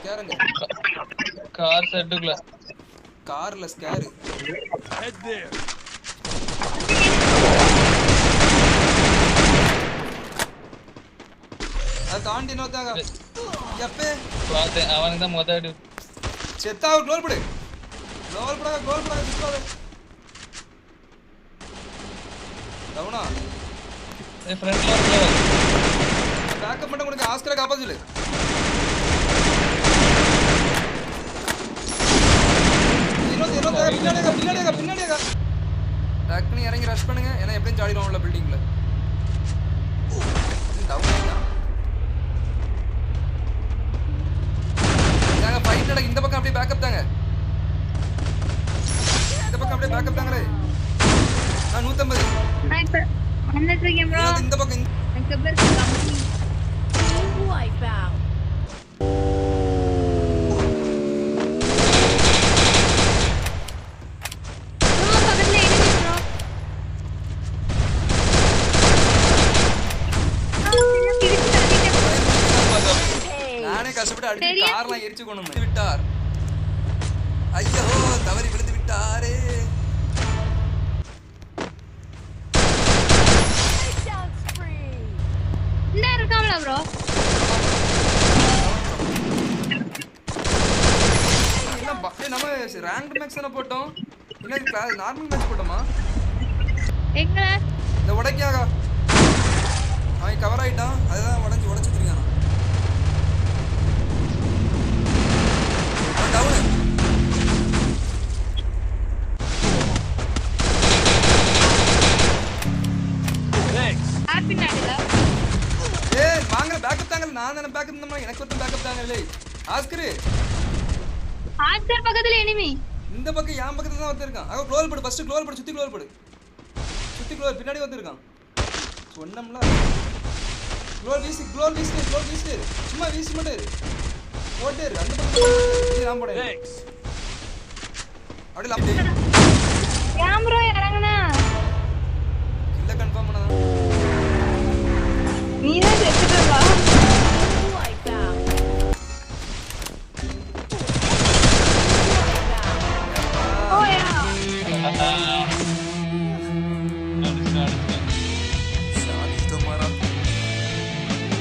ஸ்கேருங்க. Car செட்டுக்குள்ள. கார்ல scare. Head there. அது தாண்டி நோத்தாங்க. எப்பே பாத்தேன் அவனுக்கு தான் மொத அடி. செத்தா க்ளோல் படு. க்ளோல் படாத சுத்தாத. டவுனா. ஏய் ஃப்ரண்ட்ல ஒரு பேக்கப் பண்ண உனக்கு ஆஸ்கரை காப்பாத்து சொல்லு. பின்னாடியா டக்குனு இறங்கி ரஷ் பண்ணுங்க. ஏன்னா எப்படியும் சாடிடுவோம்ல பில்டிங்ல. டவுன் ஆயிட்டா. நாங்க ஃபைட் நடக்க இந்த பக்கம் அப்படியே பேக்கப் தாங்க. இந்த பக்கம் அப்படியே பேக்கப் தாங்களே. நான் 150. நான் இப்ப வந்துட்டு இருக்கேன் bro. இந்த பக்கம் எனக்கு பேர் கம்மி. Wipe out. நானே கஷ்டப்பட்டு அடிச்சு கார்லாம் எரிச்சு கொண்டு விட்டார். ஐயோ தவறி விழுந்து விட்டாரே. இந்த இருக்காமல bro. நம்ம ரேங்க் மேட்ச் தான போட்டோம். இல்ல கிளாஸ் நார்மல் மேட்ச் போட்டோமா? எங்க இந்த உடைக்காக அவன் கவர் ஆயிட்டான். அதுதான் உடைச்சு திருக்கானா. டவுன். Thanks. ஹாப்பி நாடுல. ஏய் வாங்க பேக்கப் தாங்க. நான் தான பேக்கப் தந்தமா. எனக்கு ஒருத்தன் பேக்கப் தாங்கலே. ஆஸ்கர். ஆஸ்கர் பக்கத்துல எனிமி. இந்த பக்கம் யாம் பக்கத்துல தான் வந்திருக்கான். அவ க்ளோல் படு. ஃபர்ஸ்ட் க்ளோல் படு. சுத்தி க்ளோல் படு. சுத்தி க்ளோல் பின்னாடி வந்திருக்கான். சொன்னம்ல. க்ளோல் வீசி. சும்மா வீசி மட்டும் இரு. போட்டே இரு. அந்த பக்கம் நான் போறேன். Thanks. அப்படியே